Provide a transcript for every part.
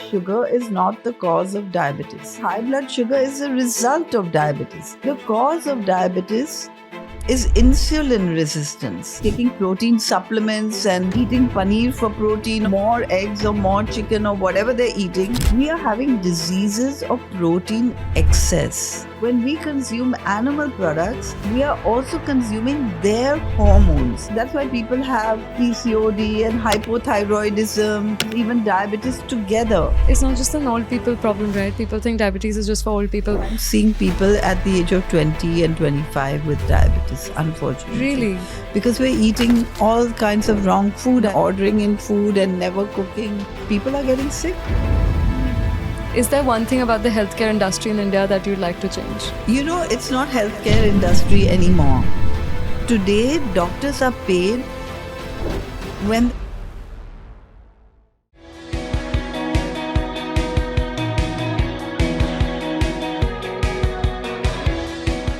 sugar is not the cause of diabetes. High blood sugar is a result of diabetes. The cause of diabetes is insulin resistance. Taking protein supplements and eating paneer for protein, more eggs or more chicken or whatever they're eating, we are having diseases of protein excess. When we consume animal products, we are also consuming their hormones. That's why people have PCOD and hypothyroidism, even diabetes together. It's not just an old people problem, right? People think diabetes is just for old people. I'm seeing people at the age of 20 and 25 with diabetes, unfortunately. Really? Because we're eating all kinds of wrong food, ordering in food and never cooking. People are getting sick. Is there one thing about the healthcare industry in India that you'd like to change? You know, it's not healthcare industry anymore. Today, doctors are paid when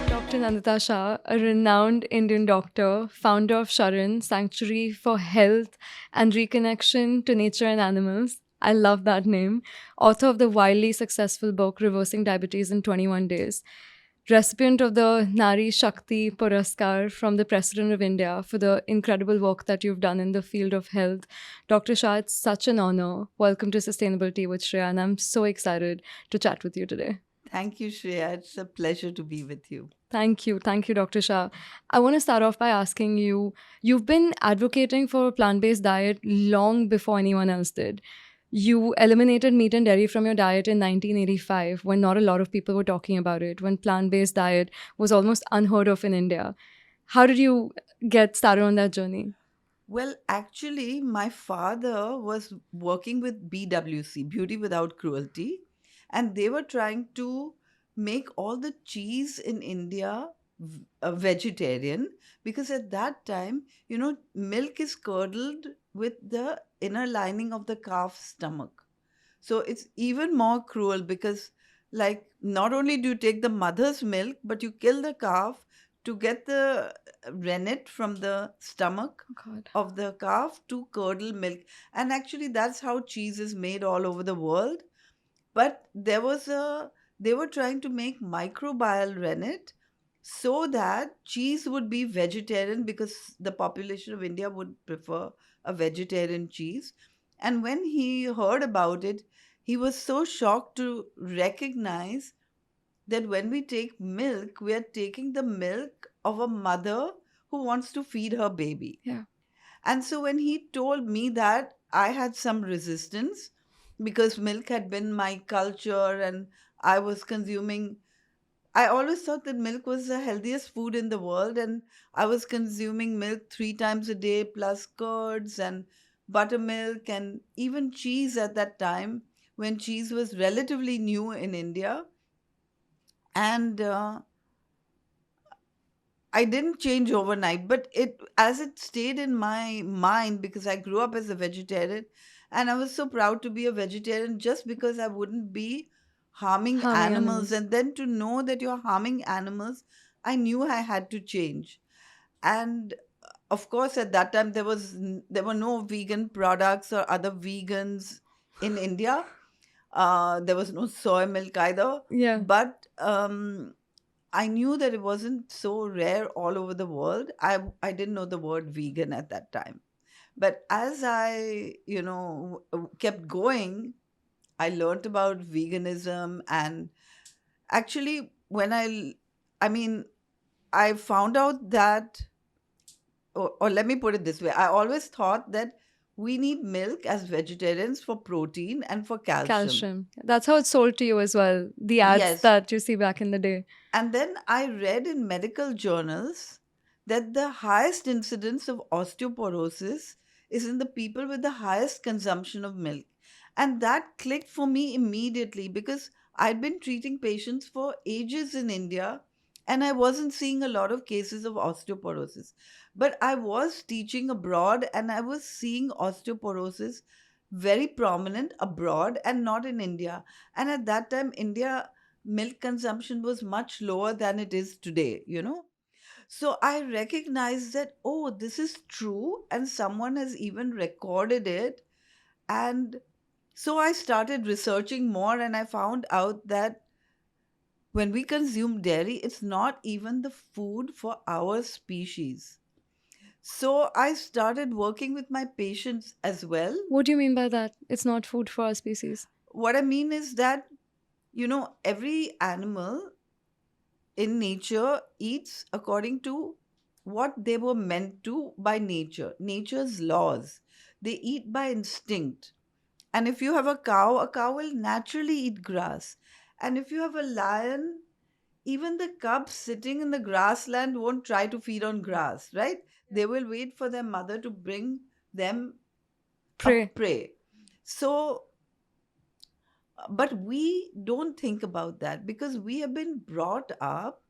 Dr. Nandita Shah, a renowned Indian doctor, founder of Sharan, Sanctuary for Health and Reconnection to Nature and Animals. I love that name. Author of the wildly successful book Reversing Diabetes in 21 Days. Recipient of the Nari Shakti Puraskar from the President of India for the incredible work that you've done in the field of health. Dr. Shah, it's such an honor. Welcome to Sustainability with Shreya, and I'm so excited to chat with you today. Thank you, Shreya. It's a pleasure to be with you. Thank you. Thank you, Dr. Shah. I want to start off by asking you, you've been advocating for a plant-based diet long before anyone else did. You eliminated meat and dairy from your diet in 1985 when not a lot of people were talking about it, when plant-based diet was almost unheard of in India. How did you get started on that journey? Well, actually, my father was working with BWC, Beauty Without Cruelty, and they were trying to make all the cheese in India vegetarian because at that time, you know, milk is curdled with the inner lining of the calf's stomach. So it's even more cruel because, like, not only do you take the mother's milk, but you kill the calf to get the rennet from the stomach Oh, God. of the calf to curdle milk. And actually, that's how cheese is made all over the world. But they were trying to make microbial rennet so that cheese would be vegetarian because the population of India would prefer a vegetarian cheese. And when he heard about it, he was so shocked to recognize that when we take milk, we are taking the milk of a mother who wants to feed her baby. Yeah. And so when he told me that, I had some resistance because milk had been my culture and I was consuming. I always thought that milk was the healthiest food in the world, and I was consuming milk 3 times a day, plus curds and buttermilk and even cheese at that time when cheese was relatively new in India. And I didn't change overnight, but it stayed in my mind because I grew up as a vegetarian and I was so proud to be a vegetarian just because I wouldn't be harming Harming animals. animals. And then to know that you're harming animals, I knew I had to change. And of course, at that time there were no vegan products or other vegans in India. There was no soy milk either. Yeah. But I knew that it wasn't so rare all over the world. I didn't know the word vegan at that time. But as I, kept going, I learned about veganism. And actually, I mean, I found out that, or let me put it this way, I always thought that we need milk as vegetarians for protein and for calcium. Calcium. That's how it's sold to you as well. The ads Yes. that you see back in the day. And then I read in medical journals that the highest incidence of osteoporosis is in the people with the highest consumption of milk. And that clicked for me immediately because I'd been treating patients for ages in India and I wasn't seeing a lot of cases of osteoporosis. But I was teaching abroad and I was seeing osteoporosis very prominent abroad and not in India. And at that time, India milk consumption was much lower than it is today, you know? So I recognized that, oh, this is true, and someone has even recorded it. And So I started researching more and I found out that when we consume dairy, it's not even the food for our species. So I started working with my patients as well. What do you mean by that? It's not food for our species. What I mean is that, every animal in nature eats according to what they were meant to by nature, nature's laws. They eat by instinct. And if you have a cow will naturally eat grass. And if you have a lion, even the cubs sitting in the grassland won't try to feed on grass, right? They will wait for their mother to bring them a Pray. prey. So, but we don't think about that because we have been brought up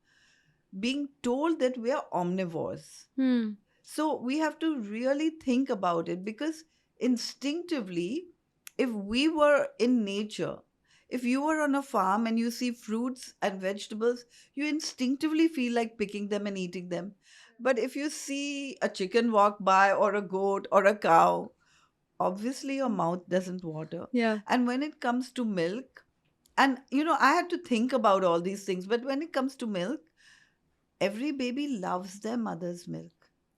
being told that we are omnivores. Hmm. So we have to really think about it because instinctively, if we were in nature, if you were on a farm and you see fruits and vegetables, you instinctively feel like picking them and eating them. But if you see a chicken walk by or a goat or a cow, obviously your mouth doesn't water. Yeah. And when it comes to milk, and I had to think about all these things, but when it comes to milk, every baby loves their mother's milk.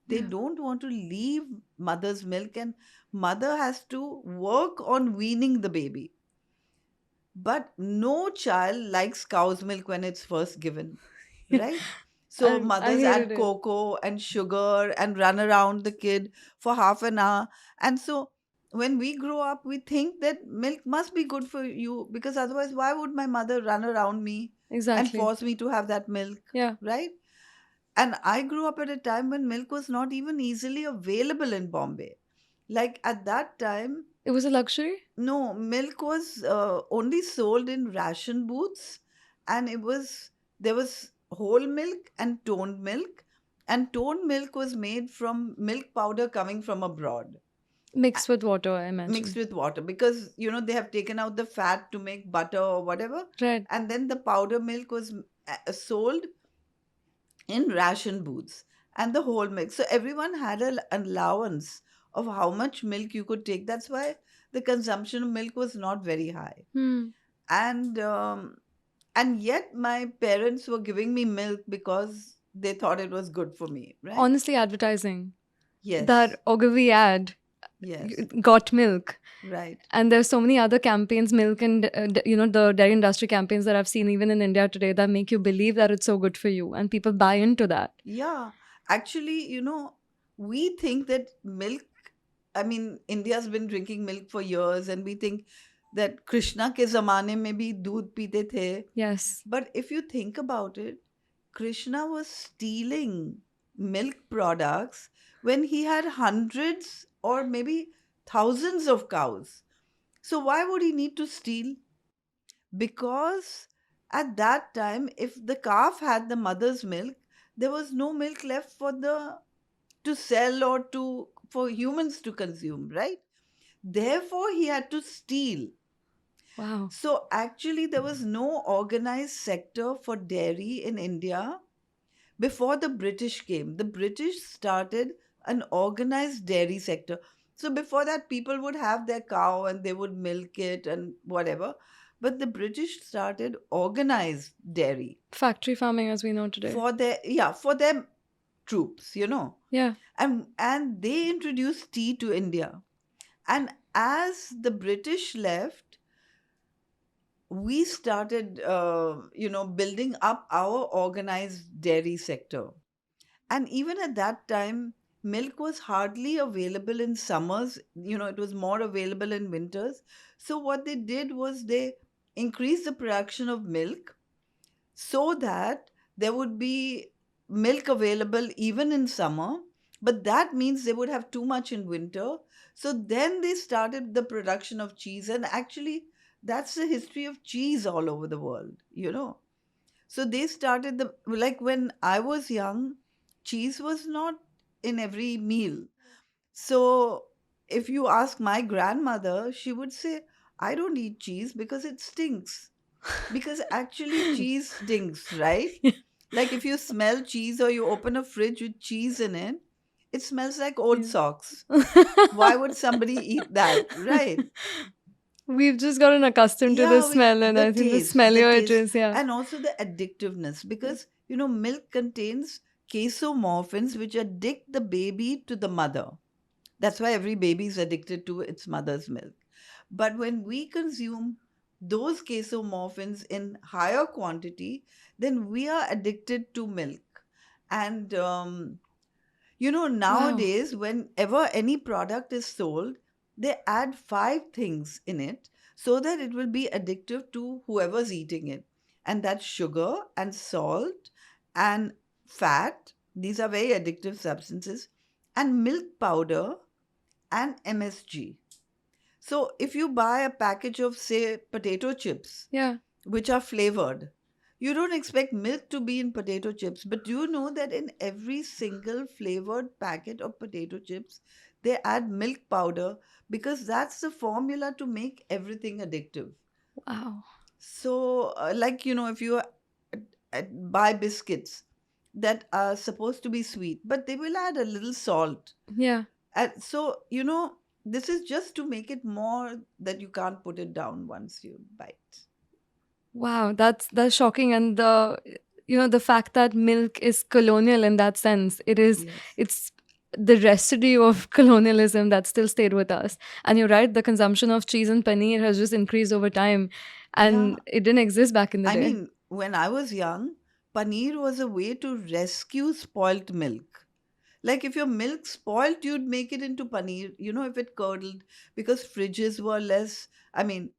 They Yeah. don't want to leave mother's milk, and mother has to work on weaning the baby. But no child likes cow's milk when it's first given, right? So I mothers hated add it. cocoa and sugar and run around the kid for half an hour. And so when we grow up, we think that milk must be good for you because otherwise, why would my mother run around me and Exactly. force me to have that milk, Yeah. right? And I grew up at a time when milk was not even easily available in Bombay. Like at that time, It was a luxury? no, milk was only sold in ration booths, and there was whole milk and toned milk was made from milk powder coming from abroad, Mixed with water, I mixed imagine. with water because they have taken out the fat to make butter or whatever, Right. and then the powder milk was sold in ration booths and the whole milk. So everyone had an allowance of how much milk you could take. That's why the consumption of milk was not very high. Hmm. And and yet my parents were giving me milk because they thought it was good for me, right? Honestly, advertising. Yes, That Ogilvy ad, yes, got milk. right. And there's so many other campaigns, milk and the dairy industry campaigns that I've seen even in India today that make you believe that it's so good for you, and people buy into that. Yeah, actually, we think that milk, I mean, India's been drinking milk for years, and we think that Krishna ke zamane mein bhi doodh peete the. Yes. But if you think about it, Krishna was stealing milk products when he had hundreds or maybe thousands of cows. So why would he need to steal? Because at that time, if the calf had the mother's milk, there was no milk left for the to sell or to for humans to consume, right? Therefore, he had to steal. Wow. So actually, there was no organized sector for dairy in India before the British came. The British started an organized dairy sector. So before that, people would have their cow and they would milk it and whatever. But the British started organized dairy Factory farming as we know today. for their troops, Yeah. and they introduced tea to India. And as the British left, we started, building up our organized dairy sector. And even at that time, milk was hardly available in summers. It was more available in winters. So what they did was they increased the production of milk so that there would be milk available even in summer, but that means they would have too much in winter. So then they started the production of cheese, and actually, that's the history of cheese all over the world. So they started like when I was young, cheese was not in every meal. So if you ask my grandmother, she would say, I don't eat cheese because it stinks. Because actually, cheese stinks, right? Like if you smell cheese or you open a fridge with cheese in it, it smells like old Yeah. socks. Why would somebody eat that, right? We've just gotten accustomed to the Yeah, smell, and I think the the smellier it taste, is, yeah. and also the addictiveness because milk contains casomorphins which addict the baby to the mother. That's why every baby is addicted to its mother's milk. But when we consume those casomorphins in higher quantity, then we are addicted to milk. And Wow. nowadays, whenever any product is sold, they add five things in it so that it will be addictive to whoever's eating it. And that's sugar and salt and fat. These are very addictive substances. And milk powder and MSG. So if you buy a package of, say, potato chips, Yeah. which are flavored, you don't expect milk to be in potato chips, but do you know that in every single flavored packet of potato chips, they add milk powder because that's the formula to make everything addictive. Wow. So, like, if you buy biscuits that are supposed to be sweet, but they will add a little salt. Yeah. And so, this is just to make it more that you can't put it down once you bite. Wow, that's shocking. And the fact that milk is colonial in that sense, Yes. it's the residue of colonialism that still stayed with us. And you're right, the consumption of cheese and paneer has just increased over time, Yeah. and it didn't exist back in the I day. mean, when I was young, paneer was a way to rescue spoilt milk. Like if your milk spoiled, you'd make it into paneer, if it curdled, because fridges were less. I mean,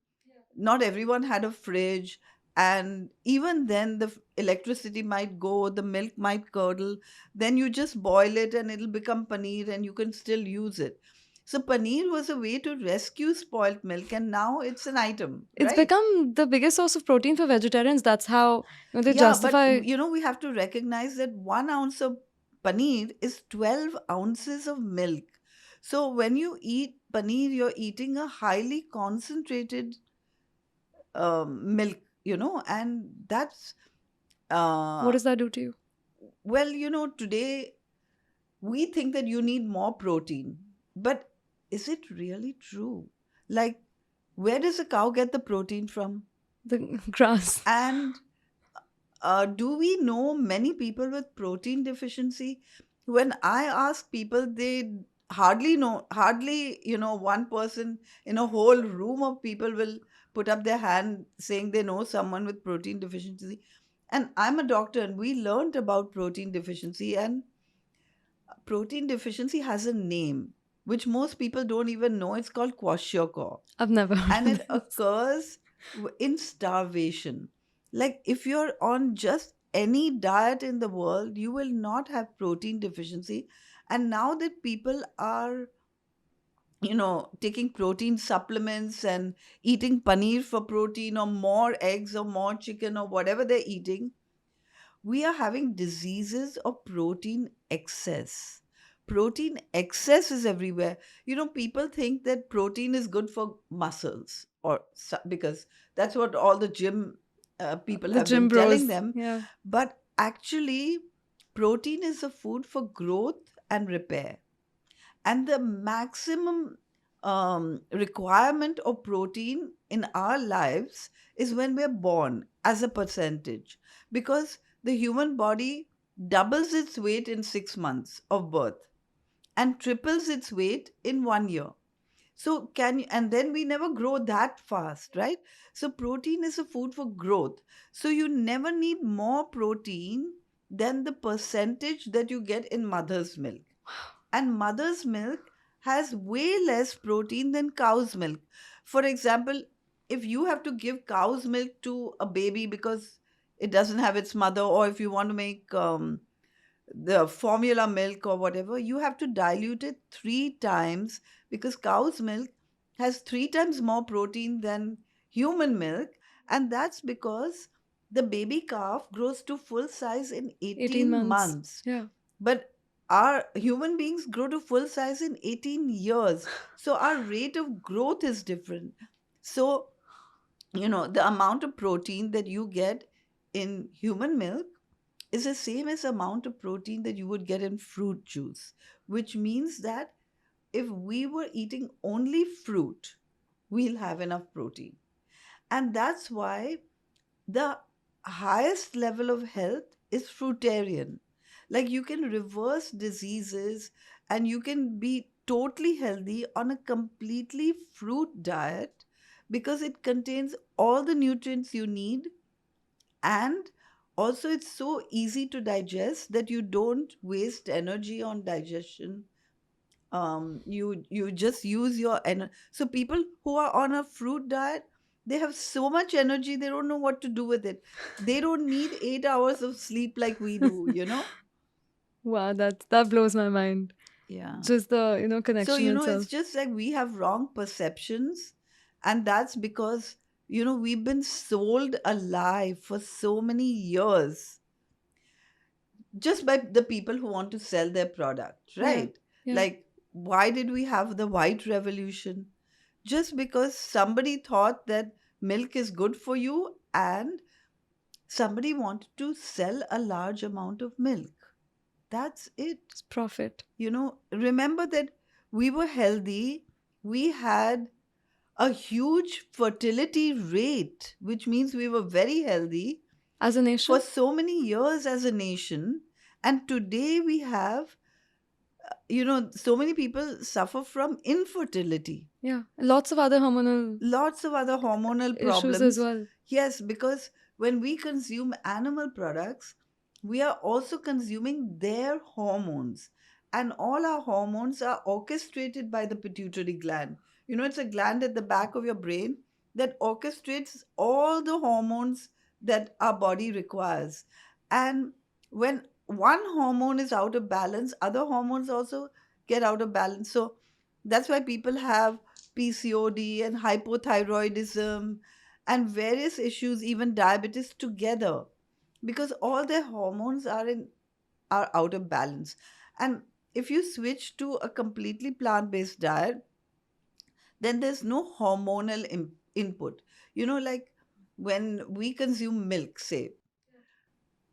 not everyone had a fridge. And even then, the electricity might go, the milk might curdle. Then you just boil it and it'll become paneer and you can still use it. So, paneer was a way to rescue spoiled milk, and now it's an item, It's right? become the biggest source of protein for vegetarians. That's how they Yeah, but justify. we have to recognize that 1 ounce of paneer is 12 ounces of milk. So when you eat paneer, you're eating a highly concentrated milk, and that's, What uh, does that do to you? well, today we think that you need more protein, but is it really true? Like, where does a cow get the protein from? The grass. And do we know many people with protein deficiency? When I ask people, they hardly, one person in a whole room of people will put up their hand saying they know someone with protein deficiency. And I'm a doctor, and we learned about protein deficiency, and protein deficiency has a name, which most people don't even know. It's called kwashiorkor, I've never heard and of it this. occurs in starvation. Like if you're on just any diet in the world, you will not have protein deficiency. And now that people are, taking protein supplements and eating paneer for protein or more eggs or more chicken or whatever they're eating, we are having diseases of protein excess. Protein excess is everywhere. People think that protein is good for muscles, because that's what all the gym people The have gym been telling bros. them. Yeah. But actually, protein is a food for growth and repair. And the maximum requirement of protein in our lives is when we're born as a percentage, because the human body doubles its weight in 6 months of birth and triples its weight in 1 year. So and then we never grow that fast, right? So protein is a food for growth. So you never need more protein than the percentage that you get in mother's milk. And mother's milk has way less protein than cow's milk. For example, if you have to give cow's milk to a baby because it doesn't have its mother, or if you want to make the formula milk or whatever, you have to dilute it 3 times, because cow's milk has 3 times more protein than human milk. And that's because the baby calf grows to full size in 18 18 months. months. Yeah. But our human beings grow to full size in 18 years. So our rate of growth is different. So, the amount of protein that you get in human milk is the same as the amount of protein that you would get in fruit juice, which means that if we were eating only fruit, we'll have enough protein. And that's why the highest level of health is fruitarian. Like you can reverse diseases and you can be totally healthy on a completely fruit diet because it contains all the nutrients you need, and also it's so easy to digest that you don't waste energy on digestion. You just use your energy. So people who are on a fruit diet, they have so much energy, they don't know what to do with it. They don't need 8 hours of sleep like we do. Wow, that blows my mind. Yeah. Just the So connection it's itself. just like we have wrong perceptions, and that's because we've been sold a lie for so many years just by the people who want to sell their product, Yeah, right? yeah. Like, why did we have the white revolution? Just because somebody thought that milk is good for you and somebody wanted to sell a large amount of milk. That's it. It's profit. Remember that we were healthy, we had a huge fertility rate, which means we were very healthy As a for nation? so many years as a nation. And today we have, so many people suffer from infertility, Yeah. Lots of other hormonal lots of other hormonal issues as problems. well. Yes, because when we consume animal products, we are also consuming their hormones. And all our hormones are orchestrated by the pituitary gland. It's a gland at the back of your brain that orchestrates all the hormones that our body requires. And when one hormone is out of balance, other hormones also get out of balance. So that's why people have PCOD and hypothyroidism and various issues, even diabetes together, because all their hormones are out of balance. And if you switch to a completely plant-based diet, then there's no hormonal input. Like when we consume milk, say,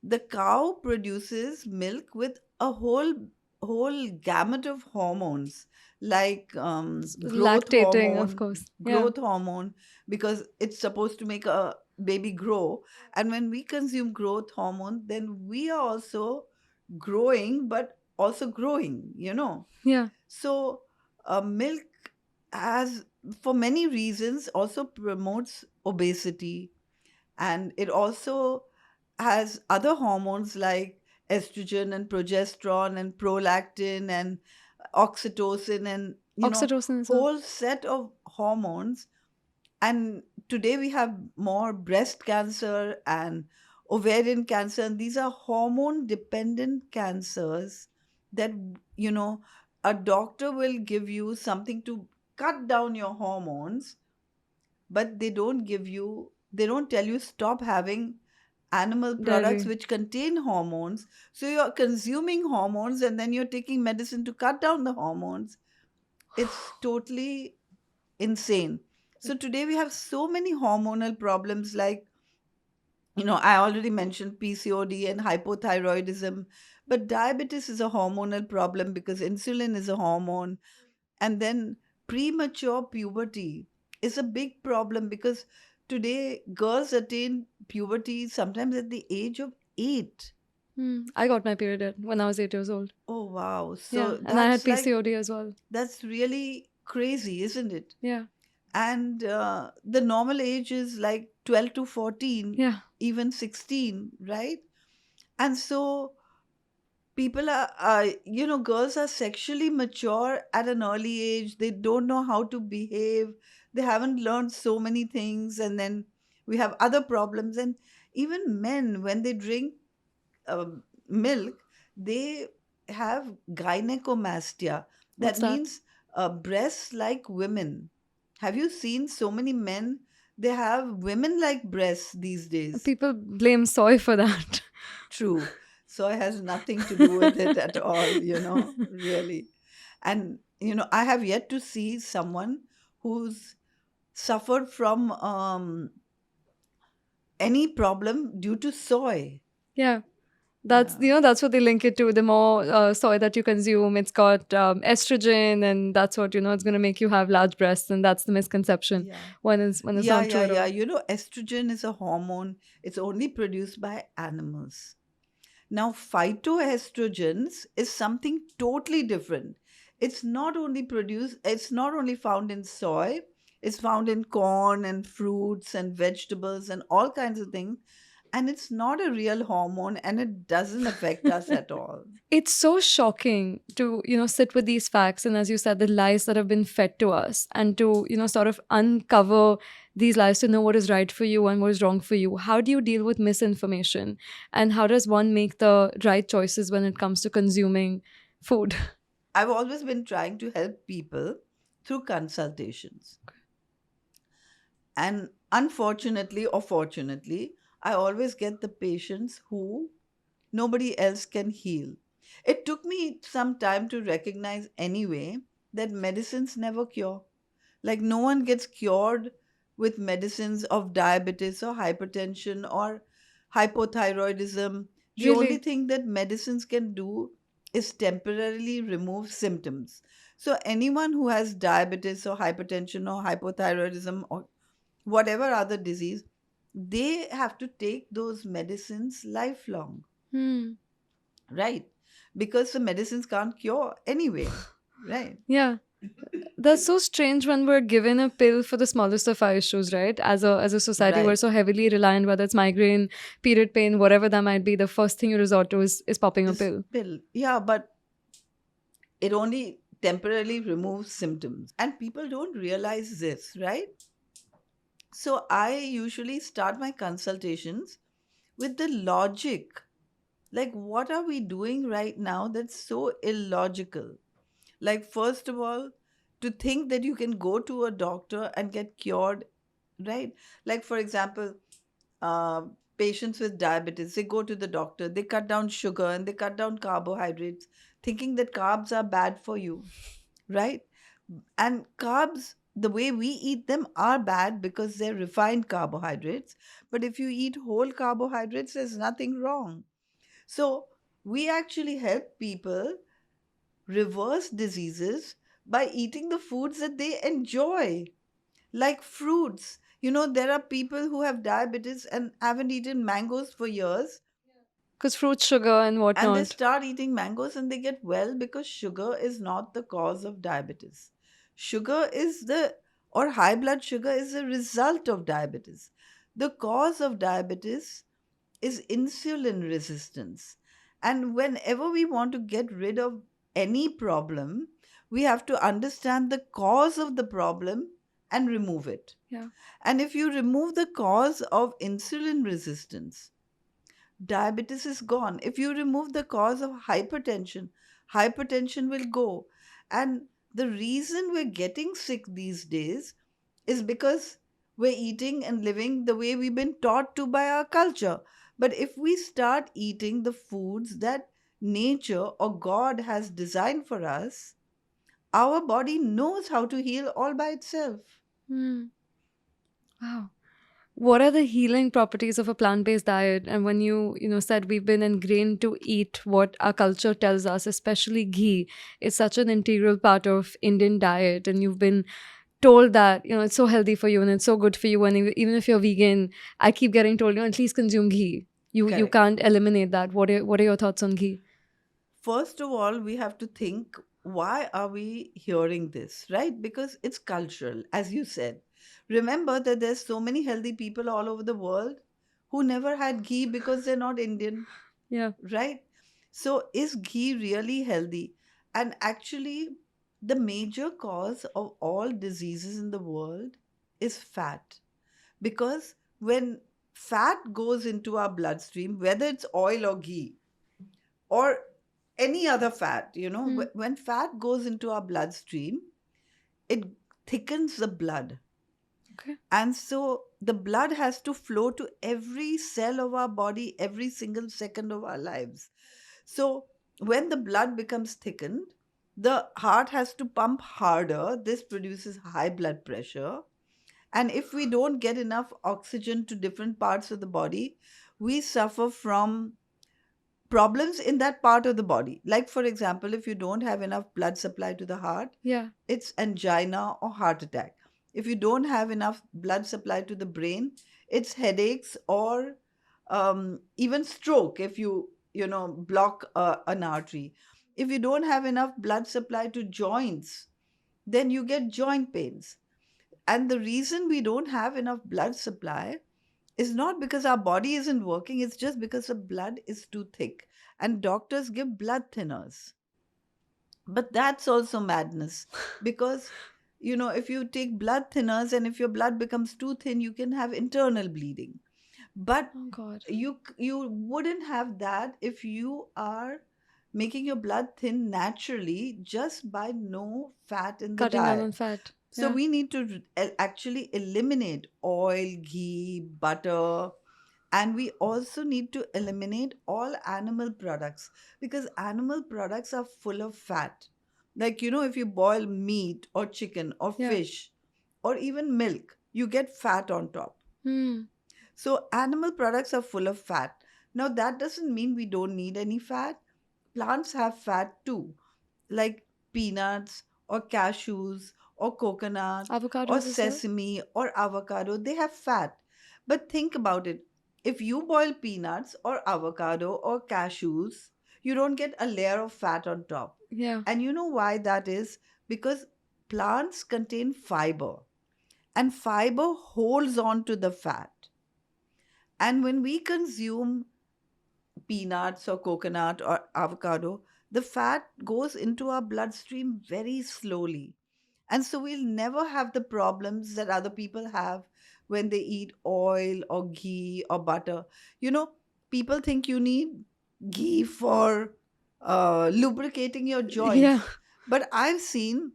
the cow produces milk with a whole gamut of hormones, like growth Lactating, of hormone course. Yeah. growth hormone because it's supposed to make a baby grow. And when we consume growth hormone, then we are also growing, but also growing. Yeah. So milk has, for many reasons, also promotes obesity, and it also has other hormones like estrogen and progesterone and prolactin and oxytocin and Oxytocin as well. whole set of hormones. And today we have more breast cancer and ovarian cancer, and these are hormone dependent cancers that you know a doctor will give you something to cut down your hormones, but they don't tell you stop having animal products Dairy. which contain hormones. So you're consuming hormones and then you're taking medicine to cut down the hormones. It's totally insane. So today we have so many hormonal problems, like, I already mentioned PCOD and hypothyroidism, but diabetes is a hormonal problem because insulin is a hormone. And then premature puberty is a big problem because today girls attain puberty sometimes at the age of 8. I got my period when I was 8 years old. Oh wow. Yeah. So And I had that's like PCOD as well. that's really crazy, isn't it? Yeah. And the normal age is like 12 to 14, Yeah. even 16, right? And so people girls are sexually mature at an early age. They don't know how to behave. They haven't learned so many things. And then we have other problems. And even men, when they drink milk, they have gynecomastia. What's That that? means breasts like women. Have you seen so many men? They have women like breasts these days. People blame soy for that. True. Soy has nothing to do with it at all, really. And, I have yet to see someone who's suffered from any problem due to soy. Yeah. That's Yeah. that's what they link it to. The more soy that you consume, it's got estrogen, and that's what it's going to make you have large breasts, and that's the misconception. Yeah. When it's Yeah, not yeah, true at yeah. all. You know, estrogen is a hormone. It's only produced by animals. Now, phytoestrogens is something totally different. It's not only found in soy, it's found in corn and fruits and vegetables and all kinds of things. And it's not a real hormone and it doesn't affect us at all. It's so shocking to sit with these facts, and as you said, the lies that have been fed to us, and to sort of uncover these lies to know what is right for you and what is wrong for you. How do you deal with misinformation, and how does one make the right choices when it comes to consuming food? I've always been trying to help people through consultations. And unfortunately or fortunately, I always get the patients who nobody else can heal. It took me some time to recognize anyway that medicines never cure. Like, no one gets cured with medicines of diabetes or hypertension or hypothyroidism. The only Really? thing that medicines can do is temporarily remove symptoms. So, anyone who has diabetes or hypertension or hypothyroidism or whatever other disease, they have to take those medicines lifelong, Hmm. right? Because the medicines can't cure anyway, right? Yeah. That's so strange when we're given a pill for the smallest of our issues, right? As a society, we're Right. so heavily reliant, whether it's migraine, period pain, whatever that might be, the first thing you resort to is popping a This pill. pill, yeah, but it only temporarily removes symptoms. And people don't realize this, right? So I usually start my consultations with the logic. Like, what are we doing right now that's so illogical? Like, first of all, to think that you can go to a doctor and get cured, right? Like, for example, uh, patients with diabetes, they go to the doctor, they cut down sugar and they cut down carbohydrates, thinking that carbs are bad for you, right? And carbs, the way we eat them, are bad because they're refined carbohydrates. But if you eat whole carbohydrates, there's nothing wrong. So we actually help people reverse diseases by eating the foods that they enjoy, like fruits. You know, there are people who have diabetes and haven't eaten mangoes for years, Because fruit, sugar, and and they whatnot. start eating mangoes and they get well because sugar is not the cause of diabetes. Sugar is the, or high blood sugar is a result of diabetes. The cause of diabetes is insulin resistance. And whenever we want to get rid of any problem, we have to understand the cause of the problem and remove it. Yeah. And if you remove the cause of insulin resistance, diabetes is gone. If you remove the cause of hypertension, hypertension will go. And the reason we're getting sick these days is because we're eating and living the way we've been taught to by our culture. But if we start eating the foods that nature or God has designed for us, our body knows how to heal all by itself. Hmm. Wow. What are the healing properties of a plant-based diet? And when said we've been ingrained to eat what our culture tells us, especially ghee, is such an integral part of Indian diet, and you've been told that it's so healthy for you and it's so good for you, and even if you're vegan, I keep getting told at least consume ghee. You Correct. can't eliminate that. What are your thoughts on ghee? First of all, we have to think, why are we hearing this, right? Because it's cultural, as you said. Remember that there's so many healthy people all over the world who never had ghee because they're not Indian, Yeah. right? So is ghee really healthy? And actually, the major cause of all diseases in the world is fat. Because when fat goes into our bloodstream, whether it's oil or ghee, or any other fat, Hmm. when fat goes into our bloodstream, it thickens the blood. Okay. And so the blood has to flow to every cell of our body every single second of our lives. So when the blood becomes thickened, the heart has to pump harder. This produces high blood pressure. And if we don't get enough oxygen to different parts of the body, we suffer from problems in that part of the body. Like, for example, if you don't have enough blood supply to the heart, Yeah. it's angina or heart attack. If you don't have enough blood supply to the brain, it's headaches or even stroke if you block an artery. If you don't have enough blood supply to joints, then you get joint pains. And the reason we don't have enough blood supply is not because our body isn't working, it's just because the blood is too thick. And doctors give blood thinners. But that's also madness because, if you take blood thinners and if your blood becomes too thin, you can have internal bleeding. But Oh God. you wouldn't have that if you are making your blood thin naturally just by no fat in the Cutting down on diet. fat. So Yeah. we need to actually eliminate oil, ghee, butter, and we also need to eliminate all animal products because animal products are full of fat. Like, if you boil meat or chicken or Yeah. fish or even milk, you get fat on top. Hmm. So, animal products are full of fat. Now, that doesn't mean we don't need any fat. Plants have fat too, like peanuts or cashews or coconut or Avocados as well. sesame or avocado. They have fat. But think about it. If you boil peanuts or avocado or cashews, you don't get a layer of fat on top. Yeah. And you know why that is? Because plants contain fiber, and fiber holds on to the fat. And when we consume peanuts or coconut or avocado, the fat goes into our bloodstream very slowly. And so we'll never have the problems that other people have when they eat oil or ghee or butter. You know, people think you need ghee for lubricating your Yeah. joints. But I've seen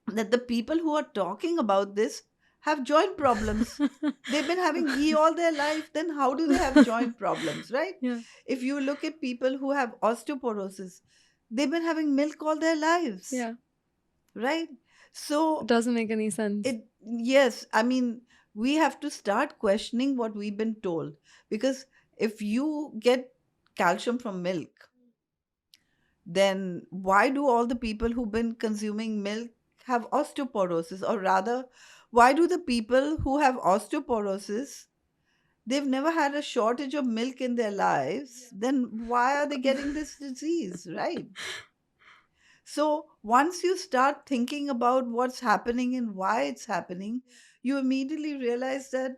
that the people who are talking about this have joint problems. They've been having ghee all their life, then how do they have joint problems, right? Yeah. If you look at people who have osteoporosis, they've been having milk all their lives, Yeah. right? It So, doesn't make any sense. yes, I mean, we have to start questioning what we've been told because if you get calcium from milk, then why do all the people who've been consuming milk have osteoporosis? Or rather, why do the people who have osteoporosis, they've never had a shortage of milk in their lives, then why are they getting this disease, right? So once you start thinking about what's happening and why it's happening, you immediately realize that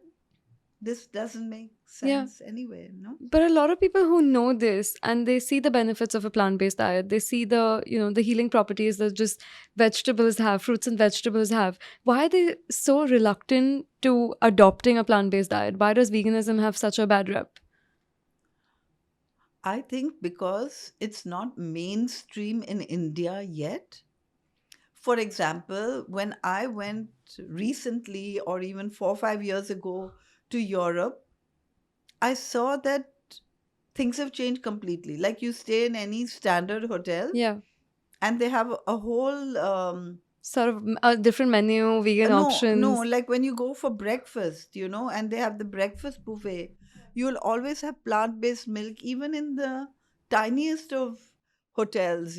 this doesn't make Yeah. sense anyway, no? But a lot of people who know this and they see the benefits of a plant-based diet, they see the healing properties that just vegetables have, fruits and vegetables have. Why are they so reluctant to adopting a plant-based diet? Why does veganism have such a bad rep? I think because it's not mainstream in India yet. For example, when I went recently or even 4 or 5 years ago to Europe, I saw that things have changed completely. Like you stay in any standard hotel Yeah. and they have a whole Sort of a different menu, vegan no, options. like when you go for breakfast, and they have the breakfast buffet, you'll always have plant-based milk, even in the tiniest of hotels.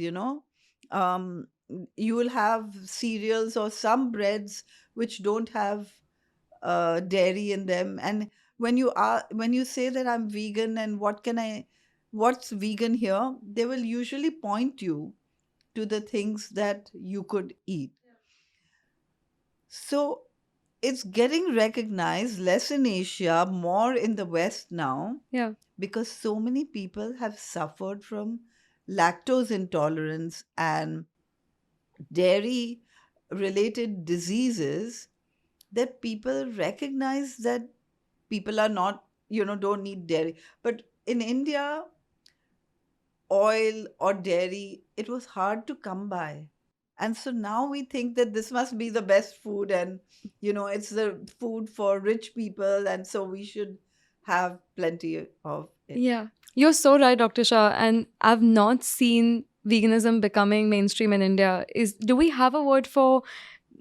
Um, you will have cereals or some breads which don't have dairy in them. And when you say that I'm vegan and what's vegan here, they will usually point you to the things that you could eat. So it's getting recognized less in Asia, more in the West now, Yeah. because so many people have suffered from lactose intolerance and dairy related diseases that people recognize that people are not, don't need dairy. But in India, oil or dairy, it was hard to come by. And so now we think that this must be the best food and, it's the food for rich people. And so we should have plenty of it. Yeah. You're so right, Dr. Shah. And I've not seen veganism becoming mainstream in India. Do we have a word for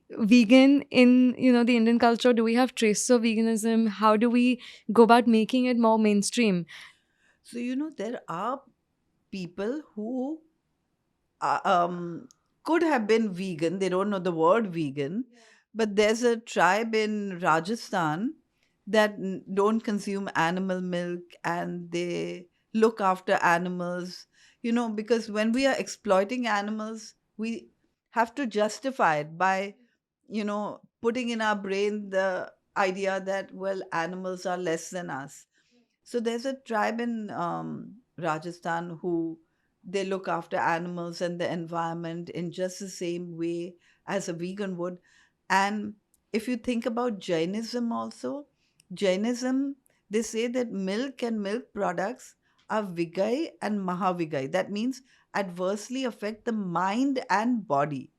vegan in the Indian culture? Do we have traces of veganism? How do we go about making it more mainstream? So, there are people who uh, um, could have been vegan. They don't know the word vegan, but there's a tribe in Rajasthan that don't consume animal milk, and they look after animals. Because when we are exploiting animals, we have to justify it by, putting in our brain the idea that, well, animals are less than us. So there's a tribe in Rajasthan who they look after animals and the environment in just the same way as a vegan would. And if you think about Jainism also, Jainism, they say that milk and milk products are vigai and mahavigai. That means adversely affect the mind and body.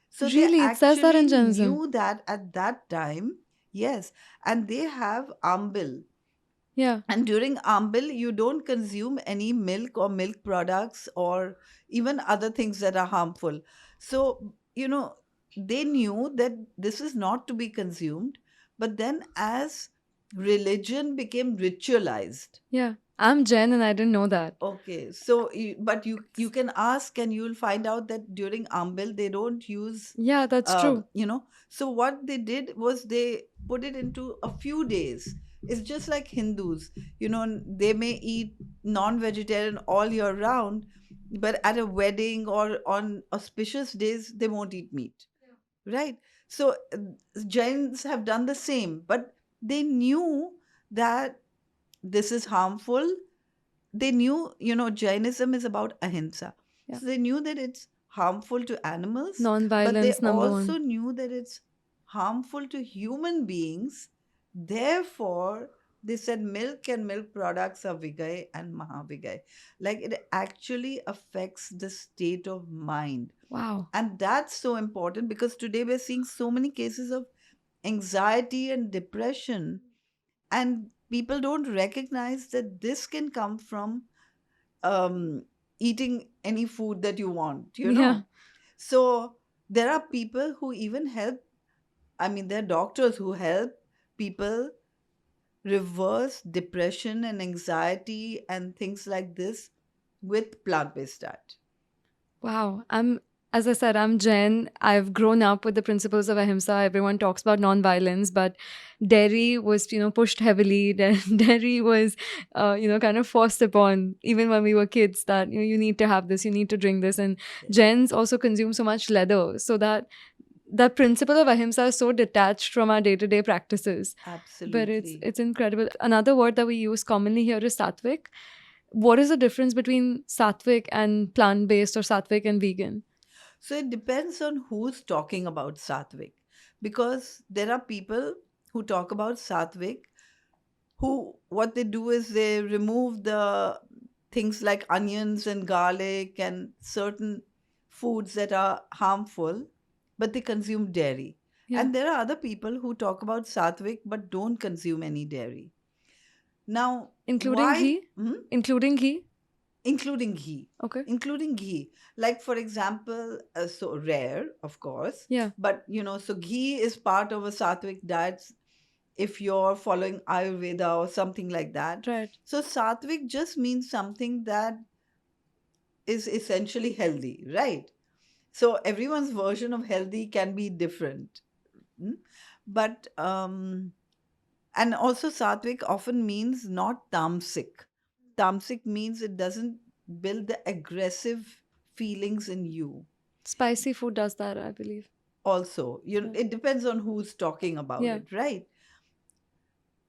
So they Really, it says that actually in Jainism. knew that at that time. Yes. And they have ambil. Yeah. And during Ambil, you don't consume any milk or milk products or even other things that are harmful. So, they knew that this is not to be consumed. But then, as religion became ritualized, Yeah. I'm Jen and I didn't know that. okay, so but you can ask and you'll find out that during Ambil they don't use, Yeah, that's true. So what they did was they put it into a few days. It's just like Hindus, they may eat non-vegetarian all year round, but at a wedding or on auspicious days they won't eat meat, right? So Jains have done the same, but they knew that this is harmful. They knew, Jainism is about ahimsa. Yeah. So they knew that it's harmful to animals, but they Non-violence, number also one. knew that it's harmful to human beings. Therefore, they said milk and milk products are vigai and mahavigai. Like, it actually affects the state of mind. Wow. And that's so important because today we're seeing so many cases of anxiety and depression, and people don't recognize that this can come from um, eating any food that you want, Yeah. So there are people who even help, I mean, there are doctors who help people reverse depression and anxiety and things like this with plant-based diet. Wow. As I said, I'm Jen. I've grown up with the principles of ahimsa. Everyone talks about non-violence, but dairy was, pushed heavily. Dairy was, kind of forced upon even when we were kids that, you need to have this, you need to drink this. And Yes, Gens also consume so much leather. So that principle of ahimsa is so detached from our day-to-day practices. But it's absolutely. it's incredible. Another word that we use commonly here is sattvic. What is the difference between sattvic and plant-based or sattvic and vegan? So it depends on who's talking about sattvic, because there are people who talk about sattvic who, what they do is they remove the things like onions and garlic and certain foods that are harmful, but they consume dairy. Yeah, And there are other people who talk about sattvic but don't consume any dairy. Now, including why? ghee. Including ghee. Including ghee. Okay. Including ghee. Like, for example, so rare, of course, Yeah. but so ghee is part of a sattvic diet if you're following Ayurveda or something like that. Right. So sattvic just means something that is essentially healthy, right? So everyone's version of healthy can be different. mm? But and also sattvic often means not tamasic. Tamasic means it doesn't build the aggressive feelings in you. Spicy food does that, I believe. Also, Yeah. it depends on who's talking about Yeah. it, right?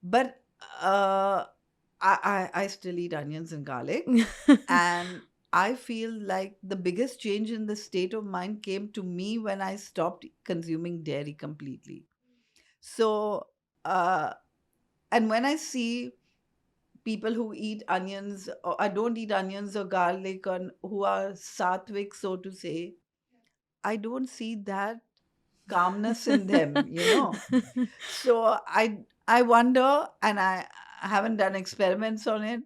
But uh, I still eat onions and garlic. And I feel like the biggest change in the state of mind came to me when I stopped consuming dairy completely. So, uh, and when I see people who eat onions, or I don't eat onions or garlic, and who are sattvic, so to say, I don't see that calmness in them. So I wonder, and I haven't done experiments on it,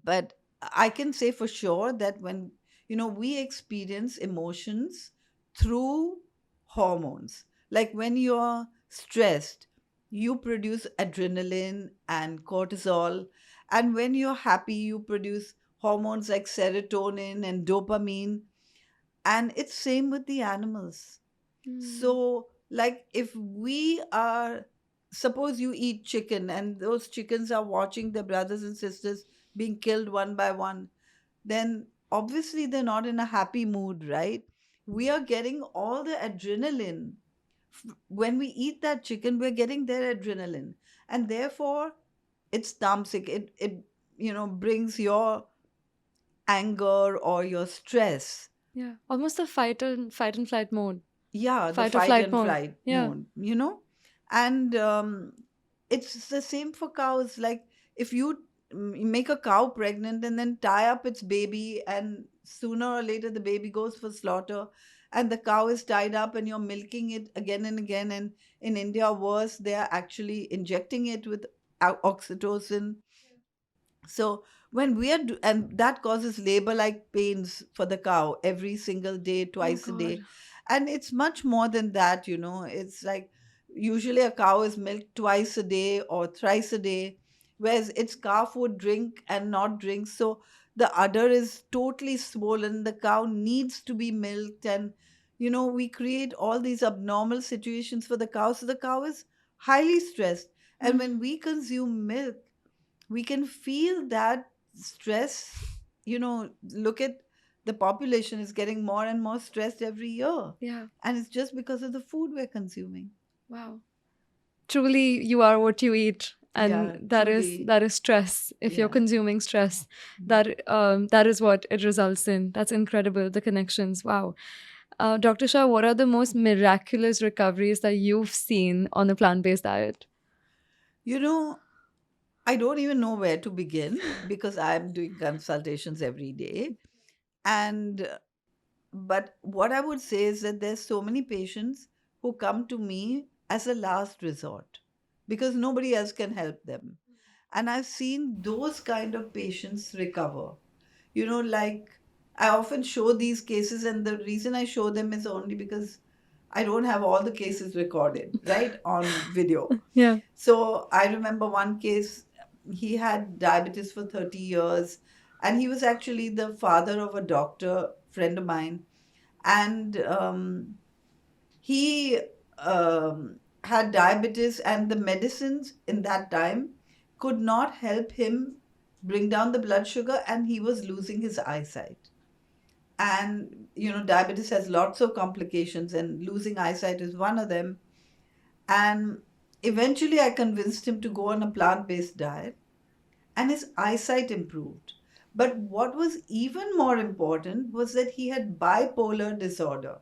but I can say for sure that when we experience emotions through hormones, like when you're stressed, you produce adrenaline and cortisol, and when you're happy, you produce hormones like serotonin and dopamine, and it's same with the animals. Mm. So, like, if we are, suppose you eat chicken and those chickens are watching their brothers and sisters being killed one by one, then obviously they're not in a happy mood, right? We are getting all the adrenaline. When we eat that chicken, we're getting their adrenaline. And therefore, it's tamasic. It brings your anger or your stress. Yeah, almost a fight and flight mode. Yeah, the Fight or fight flight and mode. flight Yeah. mode. And it's the same for cows. Like, if you make a cow pregnant and then tie up its baby, and sooner or later the baby goes for slaughter, and the cow is tied up and you're milking it again and again. And in India, worse, they are actually injecting it with oxytocin. So when and that causes labor like pains for the cow every single day, Oh twice a God. day. And it's much more than that. It's like usually a cow is milked twice a day or thrice a day, whereas its calf would drink and not drink. So the udder is totally swollen. The cow needs to be milked, and we create all these abnormal situations for the cow. So the cow is highly stressed. And Mm. when we consume milk, we can feel that stress. Look at the population is getting more and more stressed every year, Yeah. and it's just because of the food we're consuming. Wow. Truly, you are what you eat, and Yeah, that is truly. that is stress. If you're Yeah. consuming stress, Mm. that is what it results in. That's incredible. The connections. Wow. Dr. Shah, what are the most miraculous recoveries that you've seen on a plant-based diet? you know I don't even know where to begin because I'm doing consultations every day. And but what I would say is that there's so many patients who come to me as a last resort because nobody else can help them. And I've seen those kind of patients recover. Like, I often show these cases, and the reason I show them is only because I don't have all the cases recorded, right, on video. Yeah. So I remember one case, he had diabetes for 30 years, and he was actually the father of a doctor friend of mine. And he had diabetes, and the medicines in that time could not help him bring down the blood sugar, and he was losing his eyesight. And diabetes has lots of complications, and losing eyesight is one of them. And eventually I convinced him to go on a plant-based diet, and his eyesight improved. But what was even more important was that he had bipolar disorder.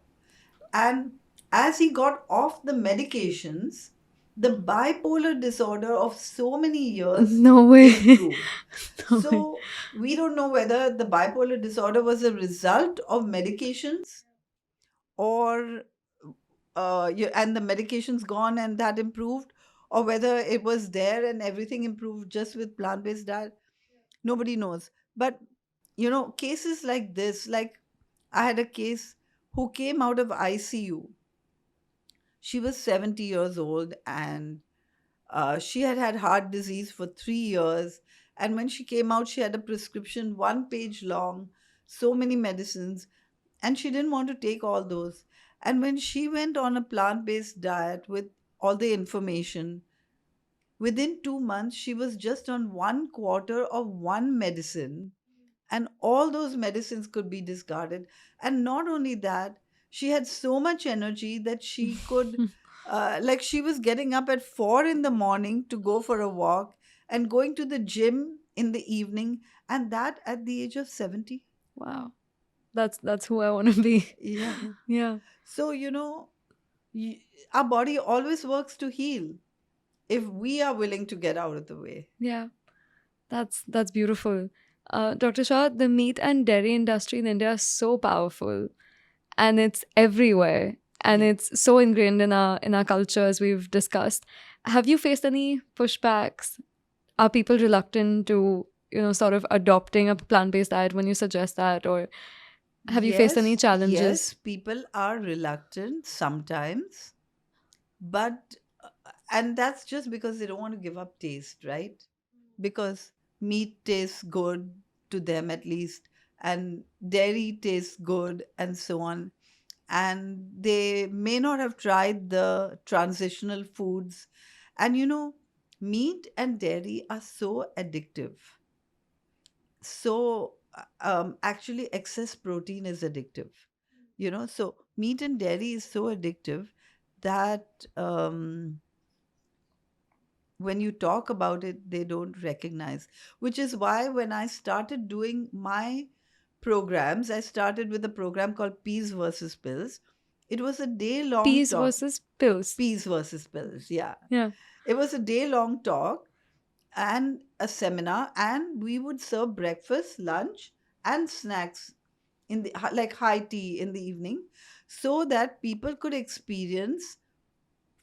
And as he got off the medications, the bipolar disorder of so many years No way. improved. No way. So we don't know whether the bipolar disorder was a result of medications, or and the medication's gone and that improved, or whether it was there and everything improved just with plant-based diet. Nobody knows. But cases like this, like, I had a case who came out of ICU. She was 70 years old, and she had had heart disease for 3 years. And when she came out, she had a prescription, 1 page long, so many medicines, and she didn't want to take all those. And when she went on a plant based diet with all the information, within 2 months, she was just on 1/4 of one medicine, and all those medicines could be discarded. And not only that, she had so much energy that she could, like, she was getting up at 4 in the morning to go for a walk and going to the gym in the evening, and that at the age of 70. Wow. That's who I want to be. Yeah. Yeah. So, y- our body always works to heal if we are willing to get out of the way. Yeah. That's beautiful. Dr. Shah, the meat and dairy industry in India is so powerful, and it's everywhere, and Yeah. it's so ingrained in our culture, as we've discussed. Have you faced any pushbacks? Are people reluctant to, sort of adopting a plant-based diet when you suggest that, or have you faced any Yes, yes, challenges? people are reluctant sometimes, but and that's just because they don't want to give up taste, right? Because meat tastes good to them at least, and dairy tastes good, and so on. And they may not have tried the transitional foods. And meat and dairy are so addictive. So, actually, excess protein is addictive. So meat and dairy is so addictive that when you talk about it, they don't recognize. Which is why when I started doing my programs, I started with a program called Peas versus Pills. It was a day long Peas talk. versus pills. Peas versus Pills, yeah. Yeah. It was a day long talk and a seminar, and we would serve breakfast, lunch, and snacks in the like high tea in the evening, so that people could experience,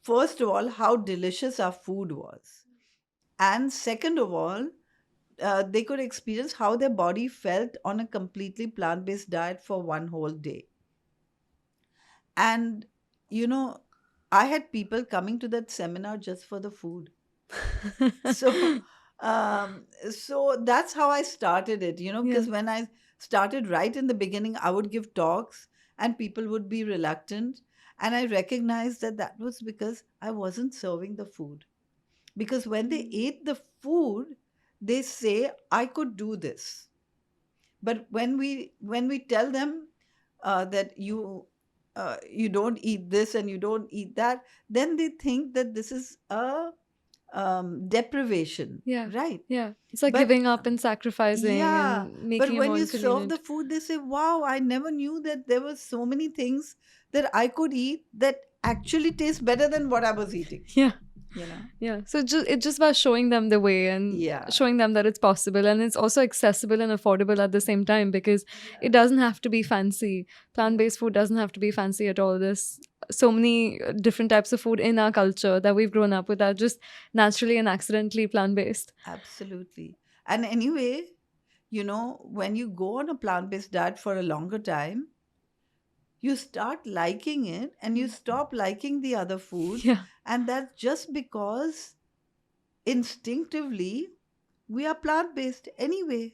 first of all, how delicious our food was, and second of all, they could experience how their body felt on a completely plant-based diet for one whole day. And you know I had people coming to that seminar just for the food. So so that's how I started it, Yeah. because when I started right in the beginning, I would give talks and people would be reluctant, and I recognized that that was because I wasn't serving the food. Because when they ate the food, they say, I could do this. But when we tell them that you don't eat this and you don't eat that, then they think that this is a deprivation, Yeah. right? Yeah. It's like But giving up and sacrificing yeah, and but making it when more you serve the inconvenient. food, they say, wow, I never knew that there were so many things that I could eat that actually taste better than what I was eating, Yeah. you know? Yeah. So it's just about showing them the way and Yeah. showing them that it's possible, and it's also accessible and affordable at the same time, because it doesn't have to be fancy. Plant-based food doesn't have to be fancy at all. There's so many different types of food in our culture that we've grown up with that are just naturally and accidentally plant-based. Absolutely. And anyway, when you go on a plant-based diet for a longer time, you start liking it and you stop liking the other food. Yeah. And that's just because instinctively we are plant-based anyway.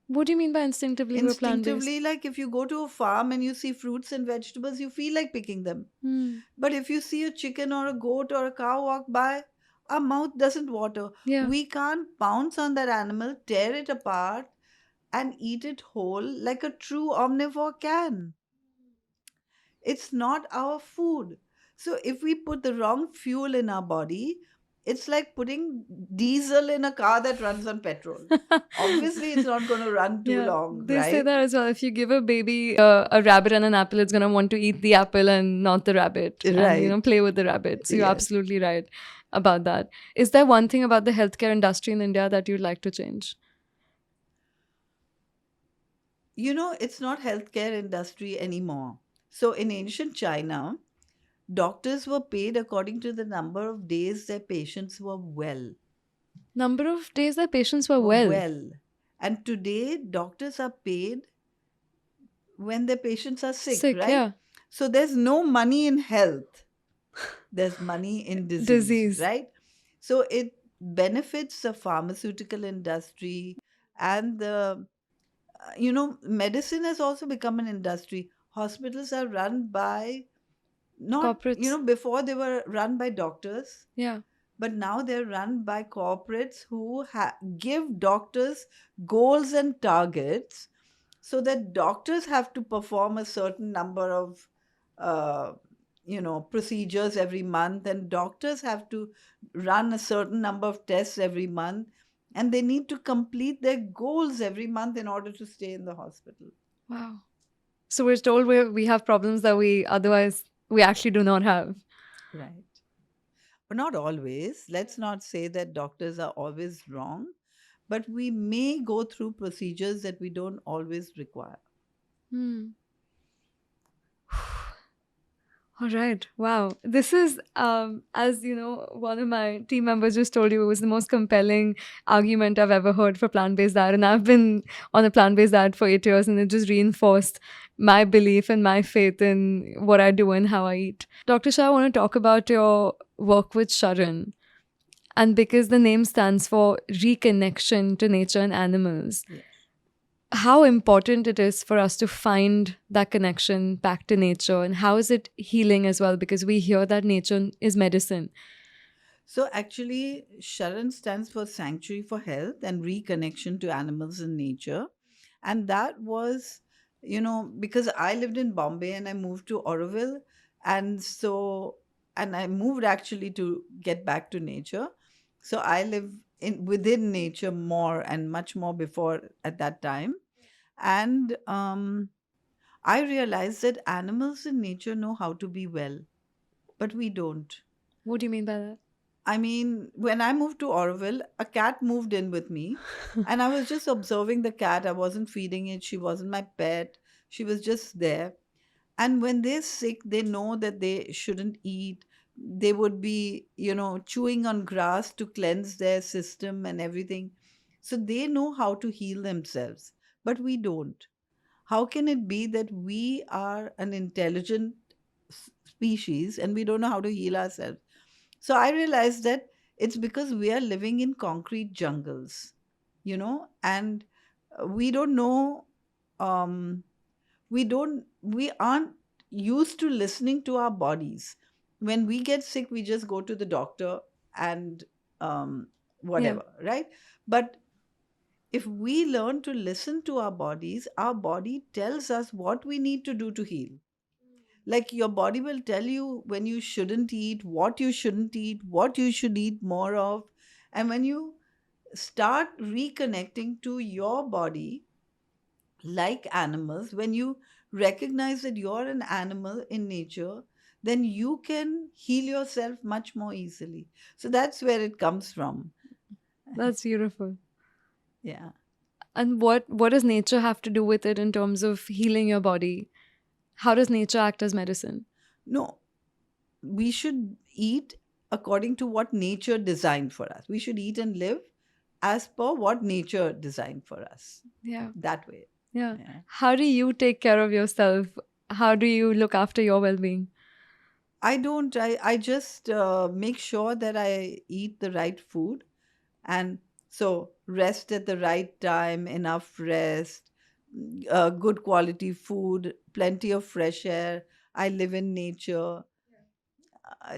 What do you mean by instinctively we're plant-based? Instinctively, like if you go to a farm and you see fruits and vegetables, you feel like picking them. Hmm. But if you see a chicken or a goat or a cow walk by, our mouth doesn't water. Yeah. We can't pounce on that animal, tear it apart, and eat it whole like a true omnivore can. It's not our food. So if we put the wrong fuel in our body, it's like putting diesel in a car that runs on petrol. Obviously, it's not going to run too Yeah, long, they say right? that as well. If you give a baby a rabbit and an apple, it's gonna want to eat the apple and not the rabbit, and Right. play with the rabbit. So you're Yes. absolutely right about that. Is there one thing about the healthcare industry in India that you'd like to change? It's not healthcare industry anymore. So in ancient China, doctors were paid according to the number of days their patients were well. Number of days that patients were well. And today, doctors are paid when their patients are sick, Sick, right? yeah. So there's no money in health. There's money in disease, Disease. right? So it benefits the pharmaceutical industry and medicine has also become an industry. Hospitals are run by not, Corporates. before they were run by doctors, Yeah. but now they're run by corporates who give doctors goals and targets, so that doctors have to perform a certain number of uh, procedures every month, and doctors have to run a certain number of tests every month, and they need to complete their goals every month in order to stay in the hospital. Wow. So we're told we have problems that we actually do not have. Right. But not always. Let's not say that doctors are always wrong, but we may go through procedures that we don't always require. Hmm. All right. Wow. This is, as you know, one of my team members just told you, it was the most compelling argument I've ever heard for plant-based diet. And I've been on a plant-based diet for 8 years, and it just reinforced my belief and my faith in what I do and how I eat. Dr. Shah, I want to talk about your work with Sharan. And because the name stands for reconnection to nature and animals. Yes. how important it is for us to find that connection back to nature, and how is it healing as well, because we hear that nature is medicine. So actually, Sharan stands for Sanctuary for Health and Reconnection to Animals and Nature. And that was, because I lived in Bombay and I moved to Oroville. And so, and I moved actually to get back to nature. So I live in within nature more and much more before at that time. And I realized that animals in nature know how to be well, but we don't. What do you mean by that? I mean, when I moved to Oroville, a cat moved in with me, and I was just observing the cat. I wasn't feeding it, she wasn't my pet, she was just there. And when they're sick, they know that they shouldn't eat. They would be, chewing on grass to cleanse their system and everything. So they know how to heal themselves, but we don't. How can it be that we are an intelligent species and we don't know how to heal ourselves? So I realized that it's because we are living in concrete jungles, and we don't know, um, we aren't used to listening to our bodies. When we get sick, we just go to the doctor and Yeah. whatever, right? But if we learn to listen to our body tells us what we need to do to heal. Like your body will tell you when you shouldn't eat, what you shouldn't eat, what you should eat more of. And when you start reconnecting to your body like animals, when you recognize that you're an animal in nature, then you can heal yourself much more easily. So that's where it comes from. That's beautiful. Yeah. And what does nature have to do with it in terms of healing your body? How does nature act as medicine? No, we should eat according to what nature designed for us. We should eat and live as per what nature designed for us. Yeah. That way. Yeah. Yeah. How do you take care of yourself? How do you look after your well-being? I don't, I just make sure that I eat the right food. And so rest at the right time, enough rest, good quality food, plenty of fresh air. I live in nature.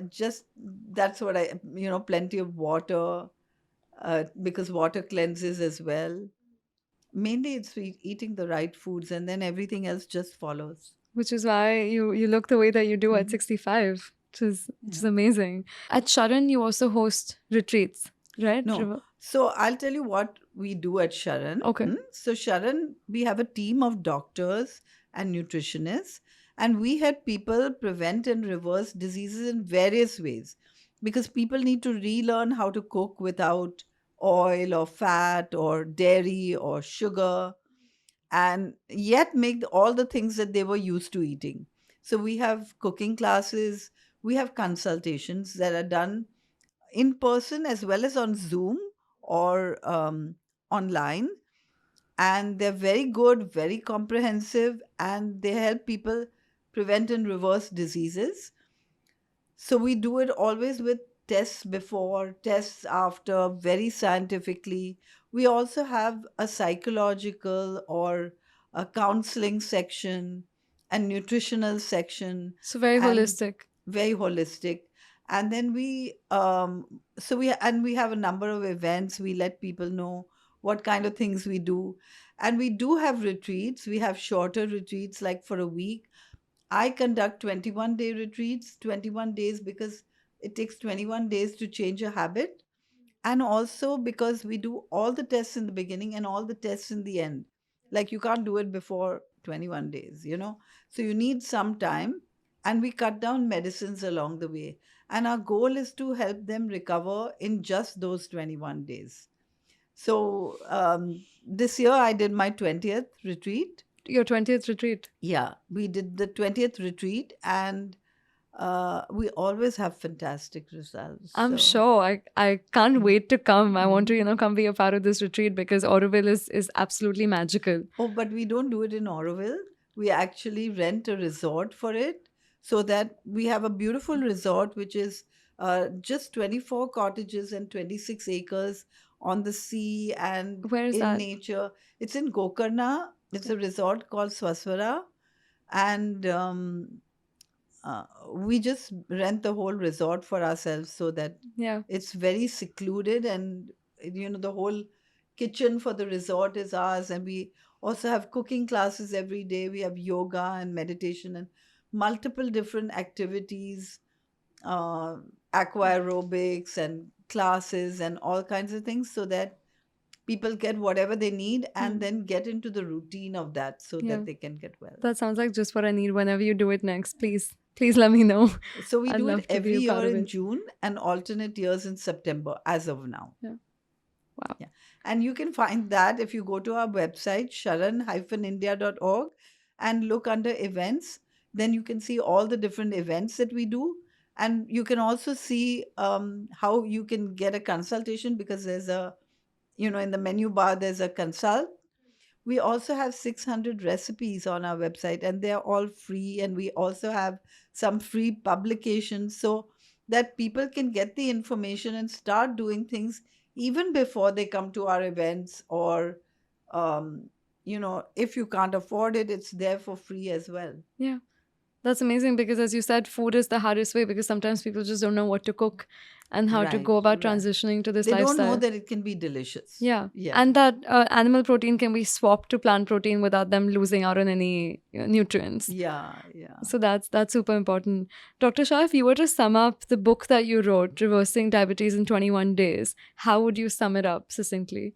Just that's what plenty of water, because water cleanses as well. Mainly it's eating the right foods, and then everything else just follows. Which is why you look the way that you do at Mhm. 65, which is Yeah. amazing. At Sharan, you also host retreats, right? No. So I'll tell you what we do at Sharan. Okay. So Sharan, we have a team of doctors and nutritionists, and we help people prevent and reverse diseases in various ways, because people need to relearn how to cook without oil or fat or dairy or sugar, and yet make all the things that they were used to eating. So we have cooking classes, we have consultations that are done in person as well as on Zoom or online. And they're very good, very comprehensive, and they help people prevent and reverse diseases. So we do it always with tests before, tests after, very scientifically. We also have a psychological or a counseling section and nutritional section, So very and holistic. very holistic. And then we have a number of events. We let people know what kind of things we do. And we do have retreats. We have shorter retreats, like for a week. I conduct 21-day retreats, 21 days, because it takes 21 days to change a habit. And also because we do all the tests in the beginning and all the tests in the end. Like you can't do it before 21 days. So you need some time, and we cut down medicines along the way. And our goal is to help them recover in just those 21 days. So this year I did my 20th retreat. Your 20th retreat. Yeah, we did the 20th retreat, and we always have fantastic results. I'm So, sure. I can't mm, wait to come. I want mhm. to, come be a part of this retreat because Auroville is absolutely magical. Oh, but we don't do it in Oroville. We actually rent a resort for it, so that we have a beautiful resort which is just 24 cottages and 26 acres on the sea and Where is in that? nature. It's in Gokarna. It's a resort called Swaswara, and we just rent the whole resort for ourselves so that Yeah. it's very secluded, and the whole kitchen for the resort is ours, and we also have cooking classes every day. We have yoga and meditation and multiple different activities, uh, aqua aerobics and classes and all kinds of things, so that people get whatever they need and Hmm. then get into the routine of that so Yeah. that they can get well. That sounds like just what I need. Whenever you do it next, please let me know. So we I'd do it love to be every a part year of in it. June and alternate years in September as of now. Yeah. Wow. Yeah. And you can find that if you go to our website, sharan-india.org, and look under events, then you can see all the different events that we do. And you can also see how you can get a consultation, because there's in the menu bar, there's a consult. We also have 600 recipes on our website, and they're all free. And we also have some free publications so that people can get the information and start doing things even before they come to our events. Or, if you can't afford it, it's there for free as well. Yeah. That's amazing because, as you said, food is the hardest way because sometimes people just don't know what to cook and how to Right, go about right. transitioning to this They don't know lifestyle. that it can be delicious. Yeah. Yeah. And that animal protein can be swapped to plant protein without them losing out on any nutrients. Yeah, yeah. So that's super important. Dr. Shah, if you were to sum up the book that you wrote, Reversing Diabetes in 21 Days, how would you sum it up succinctly?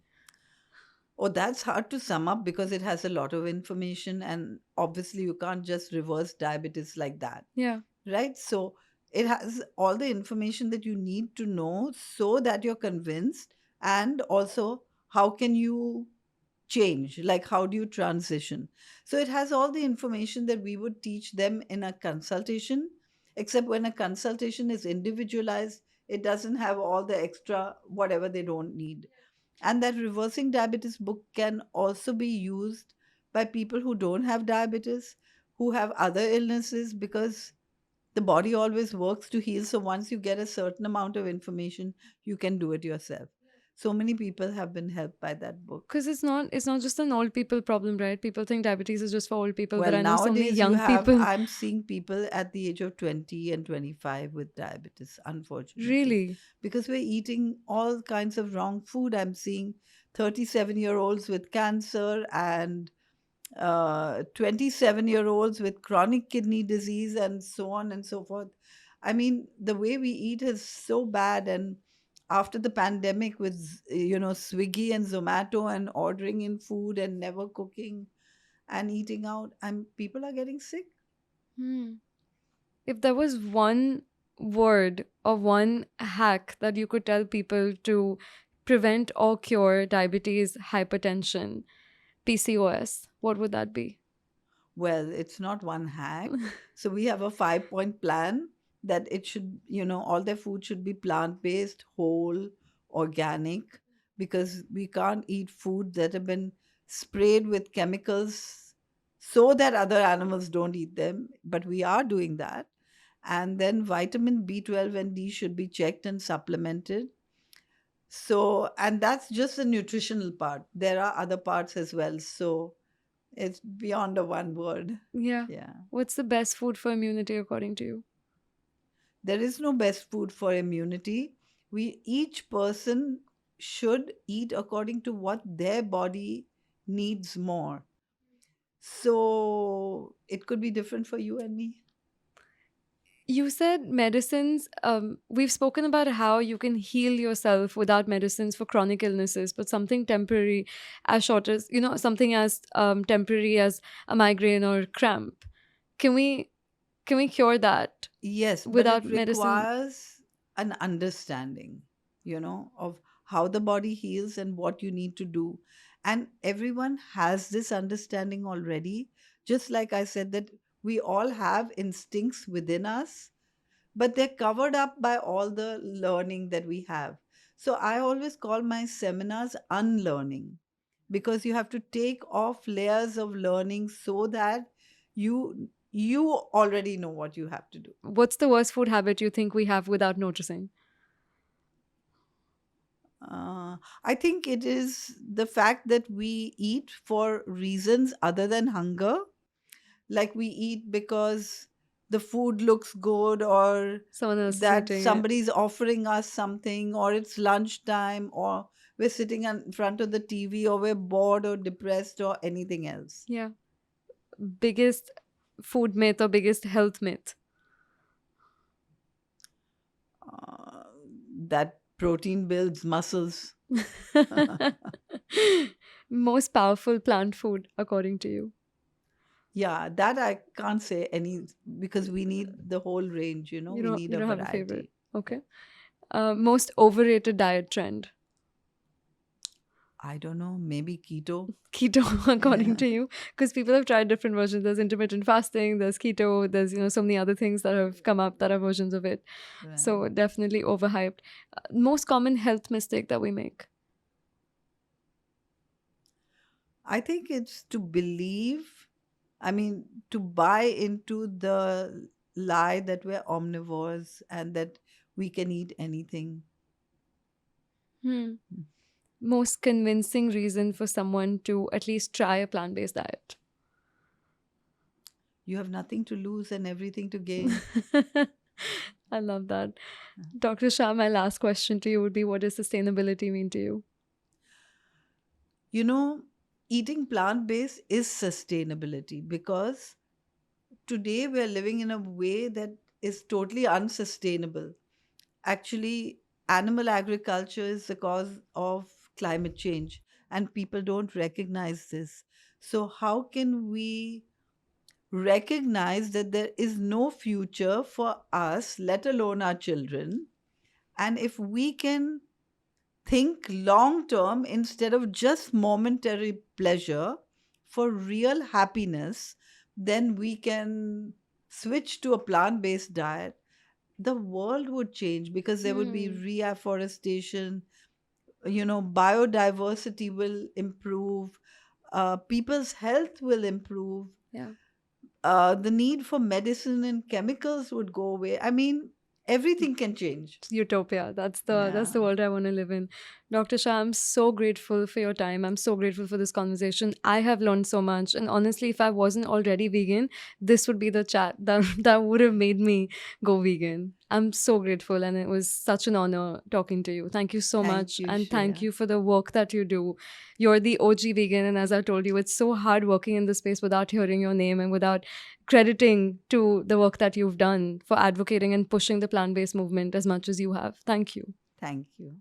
Oh, that's hard to sum up because it has a lot of information, and obviously, you can't just reverse diabetes like that, Yeah. right? So, it has all the information that you need to know so that you're convinced, and also how can you change? Like, how do you transition? So, it has all the information that we would teach them in a consultation, except when a consultation is individualized, it doesn't have all the extra whatever they don't need. And that reversing diabetes book can also be used by people who don't have diabetes, who have other illnesses, because the body always works to heal. So once you get a certain amount of information, you can do it yourself. So many people have been helped by that book. Because it's not just an old people problem, right? People think diabetes is just for old people, but Well, I know so many nowadays you young have, people. I'm seeing people at the age of 20 and 25 with diabetes, unfortunately, Really? because we're eating all kinds of wrong food. I'm seeing 37-year-olds with cancer, and 27-year-olds with chronic kidney disease, and so on and so forth. I mean, the way we eat is so bad. And after the pandemic, with Swiggy and Zomato and ordering in food and never cooking and eating out, and people are getting sick. Hmm. If there was one word or one hack that you could tell people to prevent or cure diabetes, hypertension, PCOS, what would that be? Well, it's not one hack. So we have a 5-point plan that it should, all their food should be plant-based, whole, organic, because we can't eat food that have been sprayed with chemicals so that other animals don't eat them. But we are doing that. And then vitamin B12 and D should be checked and supplemented. So, and that's just the nutritional part. There are other parts as well. So it's beyond a one word. Yeah. Yeah. What's the best food for immunity according to you? There is no best food for immunity. Each person should eat according to what their body needs more. So it could be different for you and me. You said medicines. We've spoken about how you can heal yourself without medicines for chronic illnesses, but something temporary, as short as, something as temporary as a migraine or cramp. Can we can we cure that Yes, but without it medicine? requires an understanding, of how the body heals and what you need to do. And everyone has this understanding already. Just like I said, that we all have instincts within us, but they're covered up by all the learning that we have. So I always call my seminars unlearning, because you have to take off layers of learning so that you already know what you have to do. What's the worst food habit you think we have without noticing? I think it is the fact that we eat for reasons other than hunger. Like we eat because the food looks good, or Someone else is that eating it. somebody's offering us something, or it's lunchtime, or we're sitting in front of the TV, or we're bored or depressed or anything else. Yeah. Biggest food myth or biggest health myth? Uh, that protein builds muscles. Most powerful plant food, according to you? Yeah, that I can't say any, because we need the whole range, You we don't need you a don't have a favorite. variety. Okay. Most overrated diet trend? I don't know, maybe keto. Keto, according Yeah. to you? Because people have tried different versions. There's intermittent fasting, there's keto, there's so many other things that have come up that are versions of it. So Right. definitely overhyped. Most common health mistake that we make? I think it's to believe, I mean, to buy into the lie that we're omnivores and that we can eat anything. Hmm. Most convincing reason for someone to at least try a plant-based diet? You have nothing to lose and everything to gain. I love that. Dr. Shah, my last question to you would be, what does sustainability mean to you? You know, eating plant based is sustainability, because today we're living in a way that is totally unsustainable. Actually, animal agriculture is the cause of climate change, and people don't recognize this. So, how can we recognize that there is no future for us, let alone our children? And if we can think long term instead of just momentary pleasure for real happiness, then we can switch to a plant based diet. The world would change, because there would be Hmm. reforestation, biodiversity will improve, people's health will improve, Yeah. the need for medicine and chemicals would go away. I mean, everything can change. Utopia. That's Yeah. the world I want to live in. Dr. Shah, I'm so grateful for your time. I'm so grateful for this conversation. I have learned so much. And honestly, if I wasn't already vegan, this would be the chat that, that would have made me go vegan. I'm so grateful, and it was such an honor talking to you. Thank you so Thank much. you, And thank Shreya. you for the work that you do. You're the OG vegan, and as I told you, it's so hard working in this space without hearing your name and without crediting to the work that you've done for advocating and pushing the plant based movement as much as you have. Thank you. Thank you.